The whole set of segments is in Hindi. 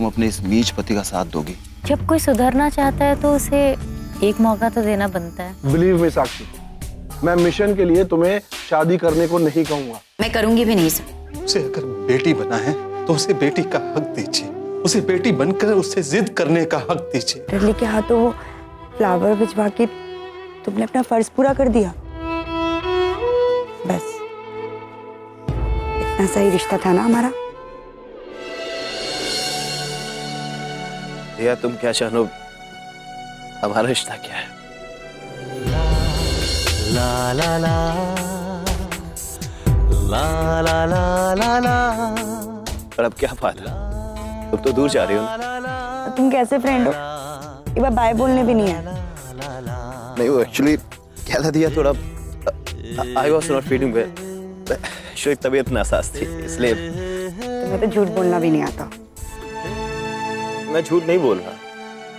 अपने इस नीच पति का साथ दोगी? जब कोई सुधरना चाहता है तो उसे एक मौका तो देना बनता है। बिलीव मी साक्षी, मैं मिशन के लिए तुम्हें शादी करने को नहीं कहूंगा। मैं करूंगी भी नहीं सर। उसे अगर बेटी बना है तो उसे बेटी का हक दीजिए, उसे बेटी बनकर उससे जिद करने का हक दीजिए। डरली के हाथों वो फ्लावर भिजवा के तुमने अपना फर्ज पूरा कर दिया। बस इतना सही रिश्ता था ना हमारा। या तुम क्या जानो हमारा रिश्ता क्या है? ला ला ला ला ला ला ला ला। पर अब क्या फायदा, तुम तो दूर जा रही हो। तुम कैसे फ्रेंड हो, एक बार बाय बोलने भी नहीं है। नहीं, वो एक्चुअली क्या था दिया, थोड़ा I was not feeling well, actually तबीयत नासाज थी इसलिए। तुम्हें तो झूठ बोलना भी नहीं आता। मैं झूठ नहीं बोल रहा।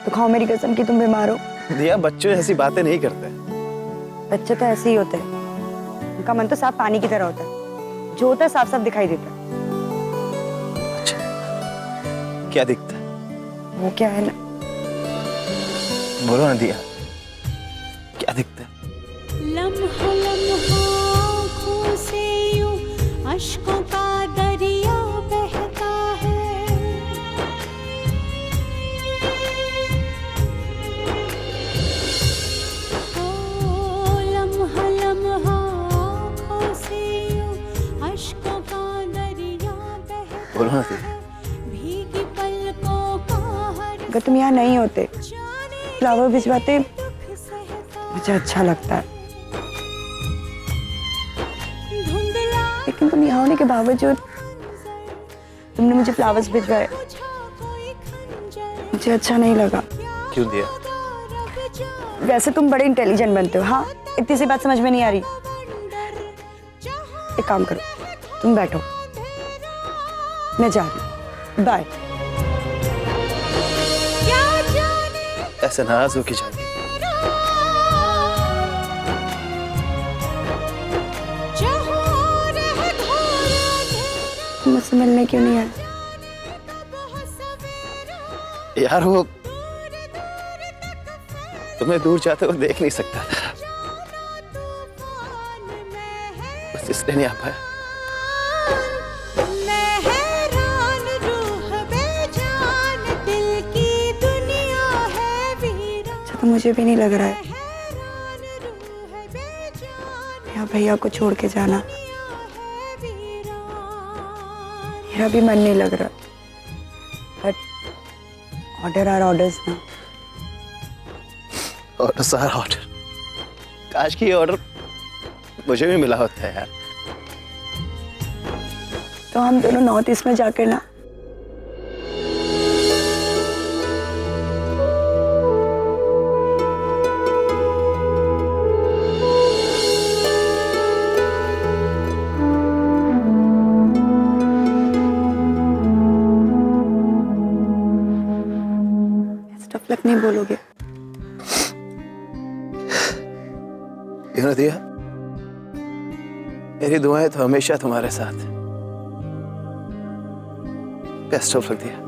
तो खाओ मेरी कसम कि तुम बीमार हो। दिया, बच्चे ऐसी बातें नहीं करते। बच्चे तो ऐसे ही होते हैं, उनका मन तो साफ पानी की तरह होता है, जो होता है साफ साफ दिखाई देता है। अच्छा, क्या दिखता है? वो क्या है ना, बोलो ना दिया, क्या दिखता है? लम्हा लम्हा आँखों से यूं अश्कों का दरिया बहता है। ओ लम्हा लम्हा आँखों से यूं अश्कों का दरिया बहता है। बोलो ना दिया। भीगी पलकों का हर अगर तुम यहाँ नहीं होते, फ्लावर भिजवाते, मुझे अच्छा लगता है। लेकिन तुम यहाँ होने के बावजूद तुमने मुझे फ्लावर्स भिजवाए, मुझे अच्छा नहीं लगा। क्यों दिया? वैसे तुम बड़े इंटेलिजेंट बनते हो, हाँ, इतनी सी बात समझ में नहीं आ रही। एक काम करो, तुम बैठो, मैं जा रही हूँ, बाय। ऐसे नाराज हो के जाती। मुझसे मिलने क्यों नहीं आए? यार वो तुम्हें दूर जाते हुए देख नहीं सकता था, बस इसलिए नहीं आ पाया। अच्छा तो मुझे भी नहीं लग रहा है यहाँ भैया को छोड़ के जाना, मेरा भी मन नहीं लग रहा। बट ऑर्डर आर ऑर्डर्स ना। ऑर्डर सारा ऑर्डर, काश की ऑर्डर मुझे भी मिला होता है यार। तो हम दोनों नॉर्थ ईस्ट में जाकर ना लक नहीं बोलोगे? दिया, मेरी दुआएं तो हमेशा तुम्हारे साथ। बेस्ट ऑफ लक दिया।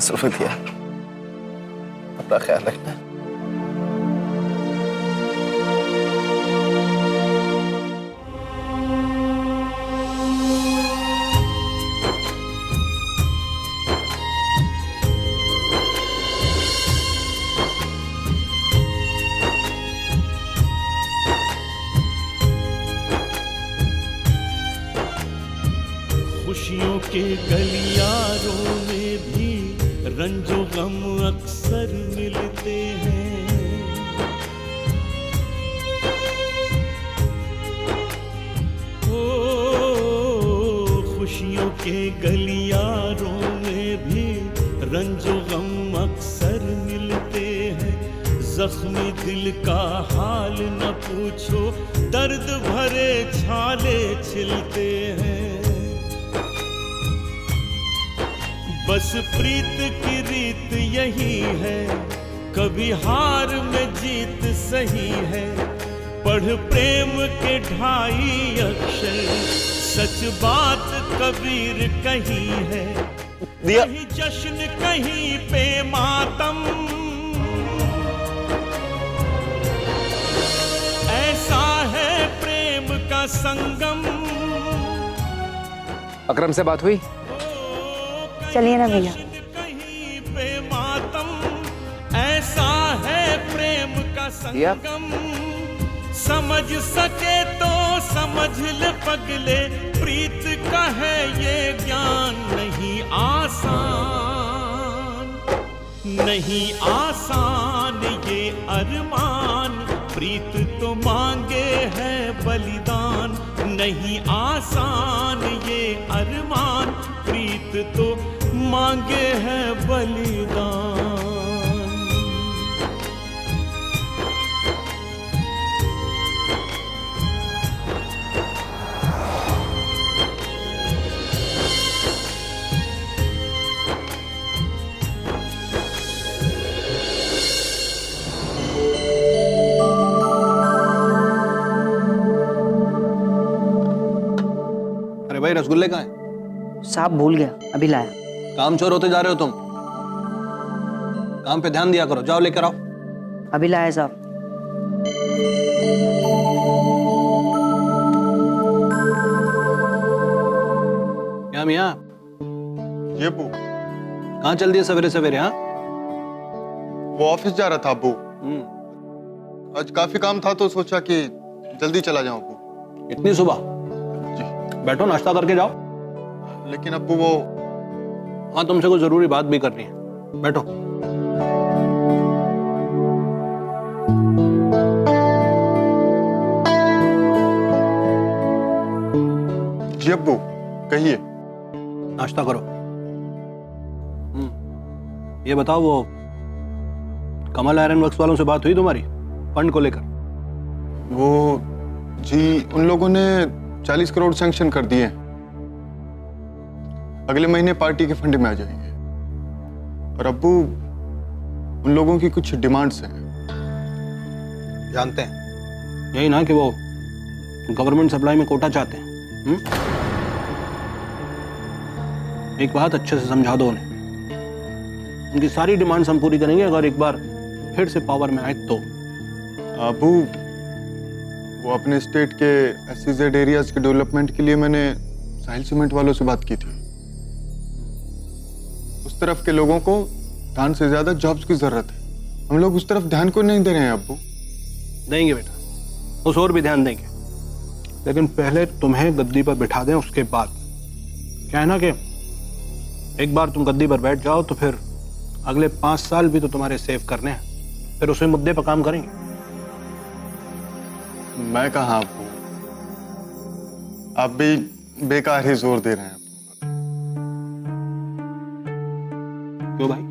सुल्फिया, अपना ख्याल रखना। खुशियों के गलियारों में भी रंजो गम अक्सर मिलते हैं। ओ खुशियों के गलियारों में भी रंजो गम अक्सर मिलते हैं। जख्मी दिल का हाल न पूछो, दर्द भरे छाले छिलते हैं। बस प्रीत की रीत यही है, कभी हार में जीत सही है। पढ़ प्रेम के 2.5 अक्षर, सच बात कबीर कही है। कहीं जश्न कहीं पे मातम, ऐसा है प्रेम का संगम। अकरम से बात हुई? चलिए ना भैया। कहीं पे मातम, ऐसा है प्रेम का संगम। समझ सके तो समझ ले पगले, प्रीत का है ये ज्ञान नहीं आसान। नहीं आसान ये अरमान, प्रीत तो मांगे है बलिदान। नहीं आसान ये अरमान, प्रीत तो मांगे है बलिदान। अरे भाई, रसगुल्ले कहाँ हैं? साहब भूल गया, अभी लाया। काम चोर होते जा रहे हो तुम। काम पे ध्यान दिया करो, जाओ लेकर आओ। अभी लाया साहब। क्या मियाँ? ये अब्बू, कहाँ चल दिए सवेरे सवेरे? हाँ, वो ऑफिस जा रहा था अब्बू। आज काफी काम था तो सोचा कि जल्दी चला जाऊं अब्बू। इतनी सुबह? बैठो, नाश्ता करके जाओ। लेकिन अब्बू वो, हाँ, तुमसे कोई जरूरी बात भी करनी है, बैठो। जी अब्बू, कहिए। नाश्ता करो। ये बताओ, वो कमल आयरन वर्क्स वालों से बात हुई तुम्हारी फंड को लेकर? वो जी, उन लोगों ने 40 करोड़ सैंक्शन कर दिए। अगले महीने पार्टी के फंड में आ जाएंगे। और अब्बू, उन लोगों की कुछ डिमांड्स हैं। जानते हैं, यही ना कि वो गवर्नमेंट सप्लाई में कोटा चाहते हैं। एक बात अच्छे से समझा दो उन्हें, उनकी सारी डिमांड्स हम पूरी करेंगे अगर एक बार फिर से पावर में आए तो। अब्बू, वो अपने स्टेट के SEZ एरियाज के डेवलपमेंट के लिए मैंने साहिल सीमेंट वालों से बात की थी। उस तरफ के लोगों को धान से ज्यादा जॉब्स की जरूरत है। हम लोग उस तरफ ध्यान को नहीं दे रहे हैं अब्बू। देंगे बेटा, उस और भी ध्यान देंगे, लेकिन पहले तुम्हें गद्दी पर बिठा दें, उसके बाद क्या है ना कि एक बार तुम गद्दी पर बैठ जाओ तो फिर अगले 5 साल भी तो तुम्हारे सेव करने हैं, फिर उसी मुद्दे पर काम करेंगे। मैं कहाँ अब्बू, आप भी बेकार ही जोर दे रहे हैं। क्यों भाई?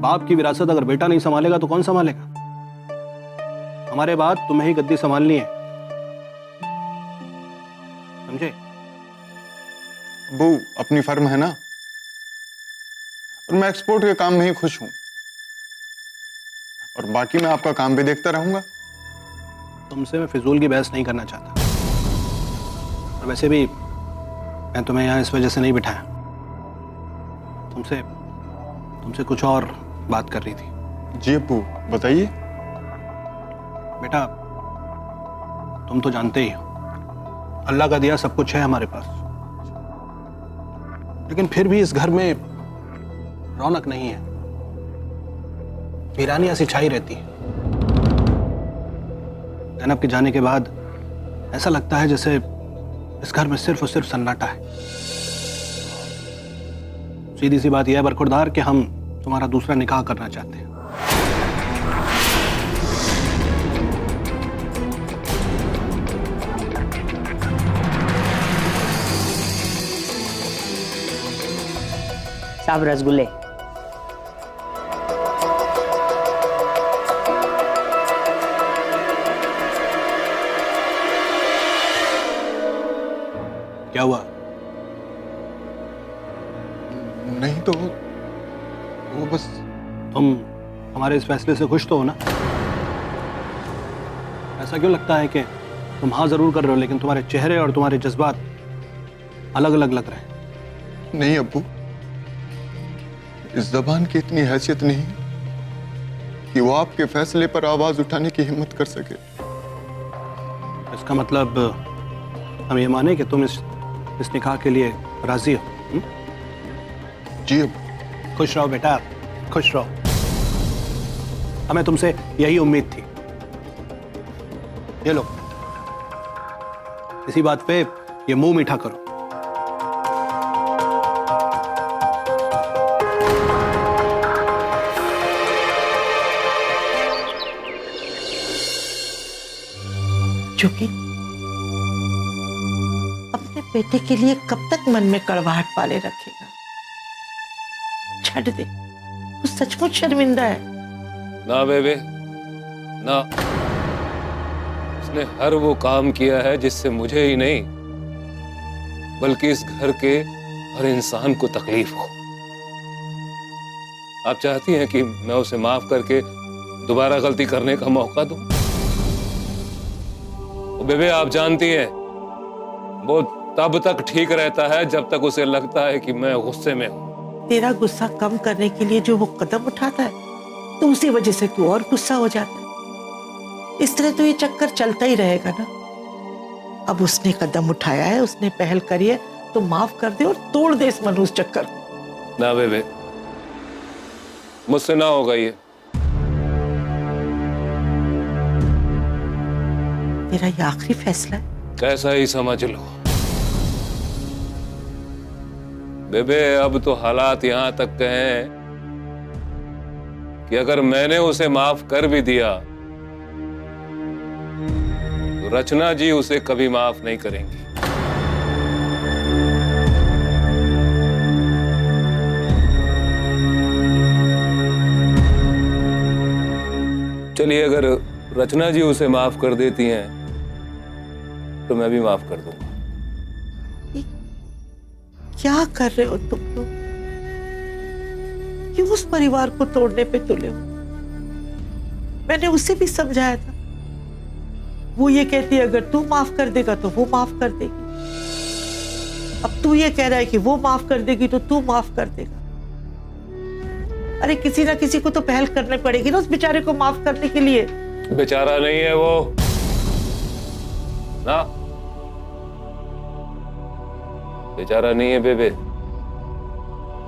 बाप की विरासत अगर बेटा नहीं संभालेगा तो कौन संभालेगा? हमारे बाद तुम्हें ही गद्दी संभालनी है, समझे? अब्बू, अपनी फर्म है ना, और मैं एक्सपोर्ट के काम में ही खुश हूं। और बाकी मैं आपका काम भी देखता रहूंगा। तुमसे मैं फिजूल की बहस नहीं करना चाहता, और वैसे भी मैं तुम्हें यहाँ इस वजह से नहीं बिठाया, तुमसे कुछ और बात कर रही थी। जी अब्बू, बताइए। बेटा, तुम तो जानते ही हो अल्लाह का दिया सब कुछ है हमारे पास, लेकिन फिर भी इस घर में रौनक नहीं है, वीरानी ऐसी छाई रहती है। जैनब के जाने के बाद ऐसा लगता है जैसे इस घर में सिर्फ और सिर्फ सन्नाटा है। सीधी सी बात यह है बरखुरदार कि हम तुम्हारा दूसरा निकाह करना चाहते हैं। साहब रसगुल्ले। क्या हुआ? नहीं तो वो बस। तुम हमारे इस फैसले से खुश तो हो ना? ऐसा क्यों लगता है कि तुम हाँ जरूर कर रहे हो लेकिन तुम्हारे चेहरे और तुम्हारे जज्बात अलग अलग लग रहे हैं? नहीं अब्बू, इस जबान की इतनी हैसियत नहीं कि वो आपके फैसले पर आवाज उठाने की हिम्मत कर सके। इसका मतलब हम ये माने कि तुम इस निकाह के लिए राजी हो? जी अब्बू। खुश रहो बेटा, खुश रहो। हमें तुमसे यही उम्मीद थी। ये लो, इसी बात पे ये मुंह मीठा करो। चुकी अपने बेटे के लिए कब तक मन में कड़वाहट पाले रखेगा? छੱਡ दे, वो सचमुच शर्मिंदा है। ना बेबे ना, उसने हर वो काम किया है जिससे मुझे ही नहीं बल्कि इस घर के हर इंसान को तकलीफ हो। आप चाहती हैं कि मैं उसे माफ करके दोबारा गलती करने का मौका दूं? बेबे आप जानती हैं वो तब तक ठीक रहता है जब तक उसे लगता है कि मैं गुस्से में हूं। तेरा गुस्सा कम करने के लिए जो वो कदम उठाता है तो उसी वजह से तू और गुस्सा हो जाता है। इस तरह तो ये चक्कर चलता ही रहेगा ना। अब उसने कदम उठाया है, उसने पहल करी है, तो माफ कर दे और तोड़ दे इस मनहूस चक्कर को। ना बेबे, मुझसे ना होगा ये। तेरा ये आखिरी फैसला है? कैसा ही समझ लो बेबे, अब तो हालात यहां तक के हैं कि अगर मैंने उसे माफ कर भी दिया तो रचना जी उसे कभी माफ नहीं करेंगी। चलिए, अगर रचना जी उसे माफ कर देती हैं तो मैं भी माफ कर दूंगा। क्या कर रहे हो तुम लोग? क्यों उस परिवार को तोड़ने पे तुले हो? मैंने उसे भी समझाया था। वो ये कहती है अगर तू माफ कर देगा तो वो माफ कर देगी। अब तू ये कह रहा है कि वो माफ कर देगी तो तू माफ कर देगा। अरे किसी ना किसी को तो पहल करनी पड़ेगी ना उस बेचारे को माफ करने के लिए। बेचारा नहीं है वो ना, बेचारा नहीं है बेबे,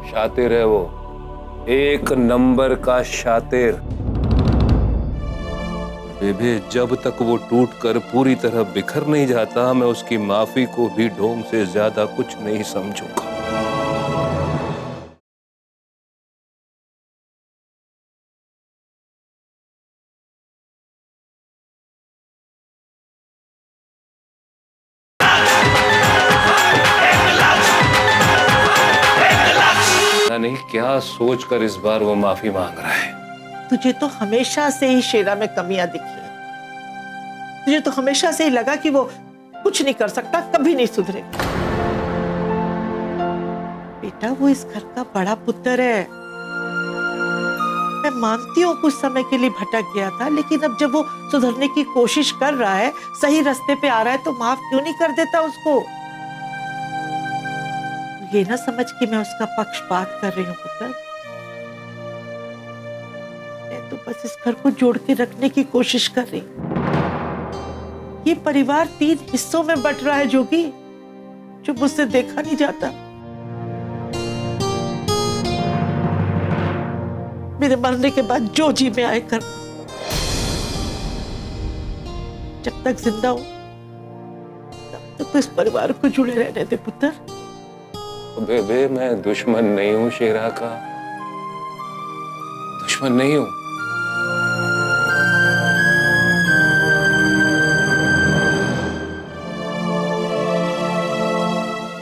शातिर है वो, एक नंबर का शातिर। बेबे, जब तक वो टूटकर पूरी तरह बिखर नहीं जाता मैं उसकी माफी को भी ढोंग से ज्यादा कुछ नहीं समझूंगा। नहीं, क्या सोचकर इस बार वो माफी मांग रहा है? तुझे तो हमेशा से ही शेरा में कमियां दिखी हैं। तुझे तो हमेशा से ही लगा कि वो कुछ नहीं कर सकता, कभी नहीं सुधरेगा। बेटा, वो इस घर का बड़ा पुत्र है। मैं मानती हूँ कुछ समय के लिए भटक गया था, लेकिन अब जब वो सुधरने की कोशिश कर रहा है, सही रास्ते पे आ रहा है, तो माफ क्यों नहीं कर देता उसको? ये ना समझ कि मैं उसका पक्षपात कर रही हूँ पुत्र। मैं तो बस इस घर को जोड़ के रखने की कोशिश कर रही हूँ। ये परिवार 3 हिस्सों में बट रहा है जोगी, जो मुझसे देखा नहीं जाता। मेरे मरने के बाद जो जी में आए कर, जब तक जिंदा हूं तब तक तो इस परिवार को जुड़े रहने दे पुत्र। बेबे मैं दुश्मन नहीं हूं शेरा का, दुश्मन नहीं हूं।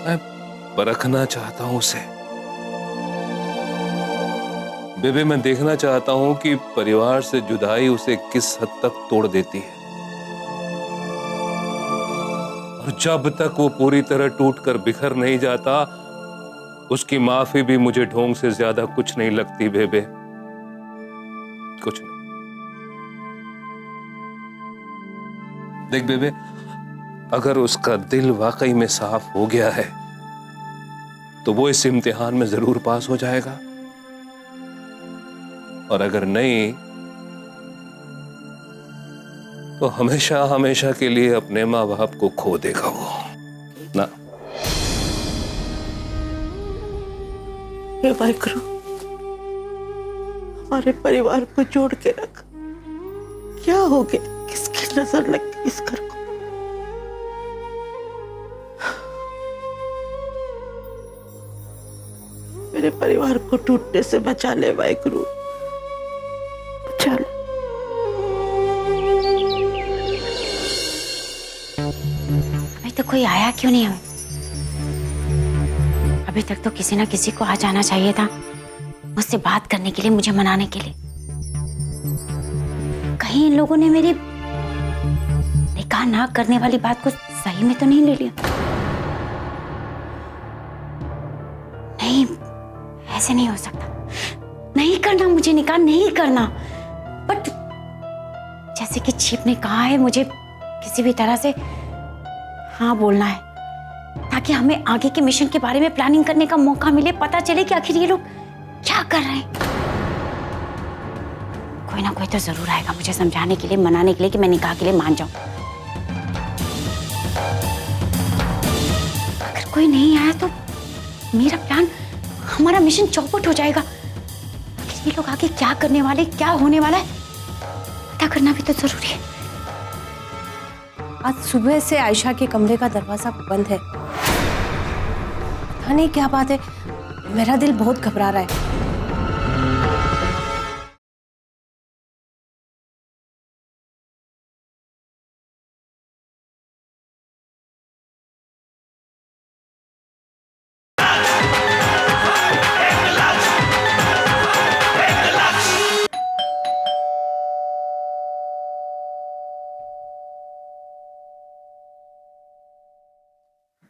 मैं परखना चाहता हूं उसे। बेबे मैं देखना चाहता हूं कि परिवार से जुदाई उसे किस हद तक तोड़ देती है, और जब तक वो पूरी तरह टूटकर बिखर नहीं जाता, उसकी माफी भी मुझे ढोंग से ज्यादा कुछ नहीं लगती बेबे, कुछ नहीं। देख बेबे, अगर उसका दिल वाकई में साफ हो गया है तो वो इस इम्तिहान में जरूर पास हो जाएगा, और अगर नहीं तो हमेशा हमेशा के लिए अपने माँ बाप को खो देगा वो ना। हे वाहिगुरु, हमारे परिवार को जोड़ के रख। क्या हो गया, किसकी नजर लग गई इस घर को? मेरे परिवार को टूटने से बचा ले वाहिगुरु, बचा ले। अभी तो कोई आया क्यों नहीं है? अभी तक तो किसी ना किसी को आ जाना चाहिए था मुझसे बात करने के लिए, मुझे मनाने के लिए। कहीं इन लोगों ने मेरी निकाह ना करने वाली बात को सही में तो नहीं ले लिया? नहीं, ऐसे नहीं हो सकता। नहीं करना मुझे निकाह, नहीं करना। बट जैसे कि चीफ ने कहा है, मुझे किसी भी तरह से हाँ बोलना है, ताकि हमें आगे के मिशन के बारे में प्लानिंग करने का मौका मिले, पता चले कि आखिर ये लोग क्या कर रहे हैं। कोई ना कोई तो जरूर आएगा मुझे समझाने के लिए, मनाने के लिए कि मैं निकाह के लिए मान जाऊं। अगर कोई नहीं आया तो मेरा प्लान, हमारा मिशन चौपट हो जाएगा। आखिर ये लोग आगे क्या करने वाले, क्या होने वाला है, पता करना भी तो जरूरी है। आज सुबह से आयशा के कमरे का दरवाजा बंद है। पता नहीं क्या बात है, मेरा दिल बहुत घबरा रहा है।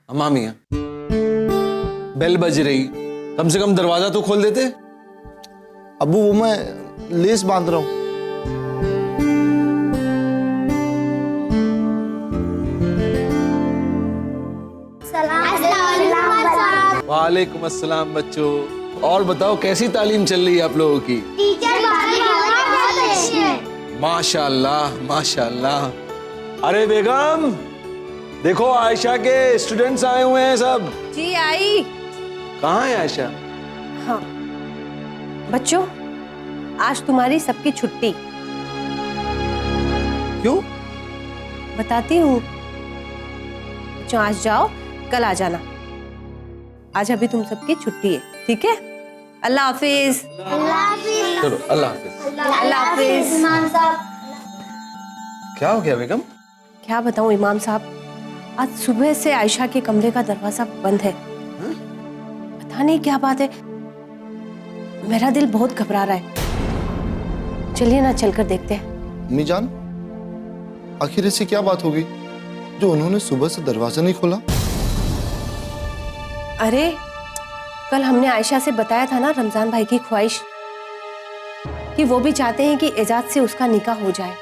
अम्मा मियां, बेल बज रही, कम से कम दरवाजा तो खोल देते। अबू वो मैं लेस बांध रहा हूं। वालेकुम अस्सलाम बच्चों, और बताओ कैसी तालीम चल रही है आप लोगों की? माशाअल्लाह माशाअल्लाह। अरे बेगम देखो, आयशा के स्टूडेंट्स आए हुए हैं सब। जी आई। कहाँ है आयशा? हाँ बच्चों, आज तुम्हारी सबकी छुट्टी। क्यों? बताती हूँ। बच्चों आज जाओ, कल आ जाना। आज अभी तुम सबकी छुट्टी है, ठीक है? अल्लाह हाफिज। चलो अल्लाह हाफिज। अल्लाह हाफिज। क्या हो गया बेगम? क्या बताऊं इमाम साहब, आज सुबह से आयशा के कमरे का दरवाजा बंद है। पता नहीं क्या बात है, मेरा दिल बहुत घबरा रहा है। चलिए ना चलकर देखते हैं। अम्मी जान, आखिर ऐसी क्या बात होगी जो उन्होंने सुबह से दरवाजा नहीं खोला? अरे कल हमने आयशा से बताया था ना रमजान भाई की ख्वाहिश, कि वो भी चाहते हैं कि एजाज से उसका निकाह हो जाए।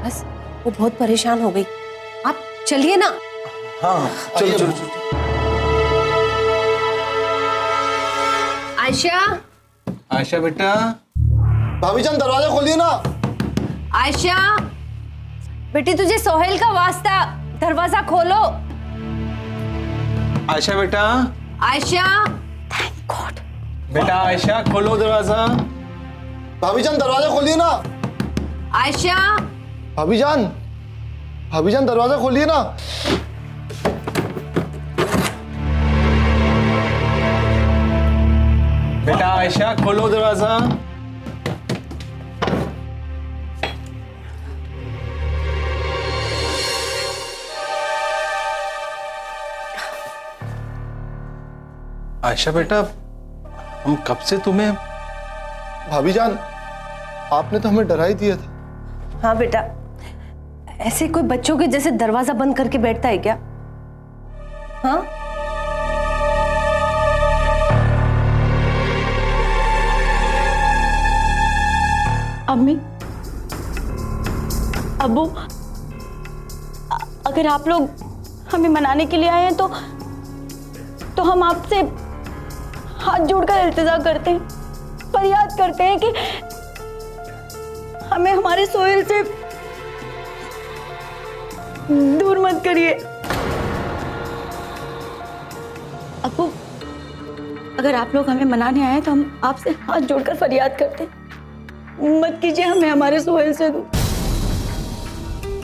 बस वो बहुत परेशान हो गई। आप चलिए ना। हाँ चलो चलो चलो। आयशा, आयशा बेटा। भाभी जान दरवाजा खोलिए ना। आयशा बेटी, तुझे सोहेल का वास्ता, दरवाजा खोलो। आयशा बेटा। Ayesha, thank God. बेटा आयशा खोलो दरवाजा। भाभी जान दरवाजा खोलिए ना। आयशा, भाभी जान दरवाजा खोलिए ना। बेटा आयशा खोलो दरवाजा। आयशा बेटा, हम कब से तुम्हें। भाभी जान, आपने तो हमें डरा ही दिया था। हाँ बेटा, ऐसे कोई बच्चों के जैसे दरवाजा बंद करके बैठता है क्या? हाँ अम्मी, अब्बू, अगर आप लोग हमें मनाने के लिए आए हैं तो हम आपसे हाथ जोड़कर इल्तिजा करते हैं, फरियाद करते हैं कि हमें हमारे सोहेल से दूर मत करिए। अब्बू, अगर आप लोग हमें मनाने आए तो हम आपसे हाथ जोड़कर फरियाद करते हैं, मत कीजिए हमें हमारे सोहेल से दूर,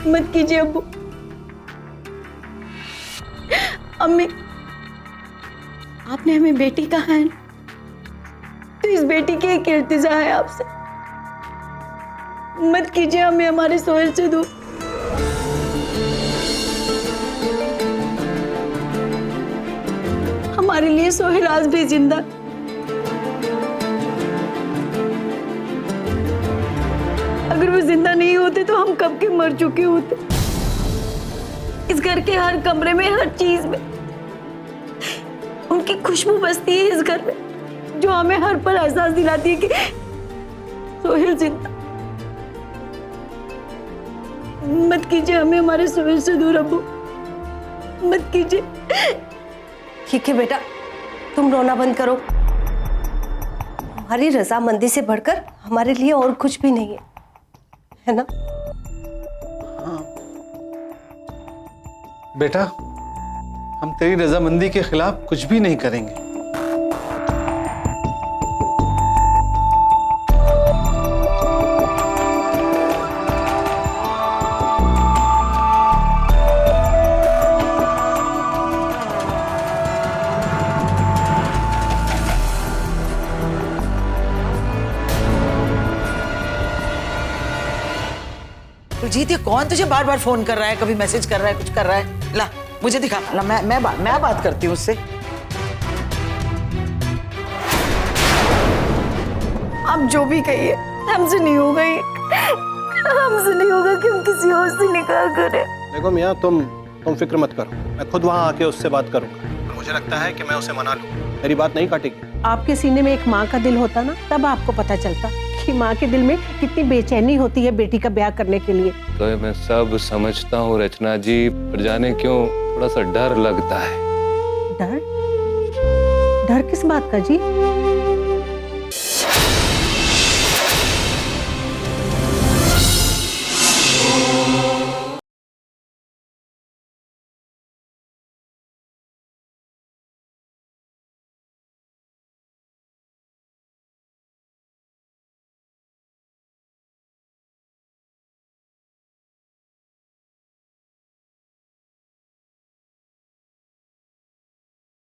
मत कीजिए अब्बू। अम्मी, आपने हमें बेटी कहा है तो इस बेटी की एक इल्तिजा है आपसे, मत कीजिए हमें हमारे सोहेल से दूर। हमारे लिए सोहेल आज भी जिंदा। अगर वो जिंदा नहीं होते तो हम कब के मर चुके होते। इस घर के हर कमरे में, हर चीज में उनकी खुशबू बसती है इस घर में, जो हमें हर पल एहसास दिलाती है कि सोहेल जिंदा। मत कीजिए हमें हमारे सोहेल से दूर अब्बू, मत कीजिए। ठीक है बेटा, तुम रोना बंद करो। हमारी रजामंदी से बढ़कर हमारे लिए और कुछ भी नहीं है ना? हाँ। बेटा, हम तेरी रजामंदी के खिलाफ कुछ भी नहीं करेंगे। सुजीत, ये कौन तुझे बार बार फोन कर रहा है, कभी मैसेज कर रहा है, कुछ कर रहा है? ला मुझे दिखा, ला मैं बात करती हूँ उससे। आप जो भी कहिए, हमसे नहीं होगा ये, हमसे नहीं होगा कि हम किसी और से निकाह करें। देखो मियाँ, तुम फिक्र मत करो, मैं खुद वहाँ आके उससे बात करूँगा। मुझे लगता है कि मैं उसे मना लूँ, मेरी बात नहीं काटेगी। आपके सीने में एक माँ का दिल होता ना, तब आपको पता चलता कि माँ के दिल में कितनी बेचैनी होती है बेटी का ब्याह करने के लिए। तो मैं सब समझता हूँ रचना जी, पर जाने क्यों थोड़ा सा डर लगता है। डर? डर किस बात का जी?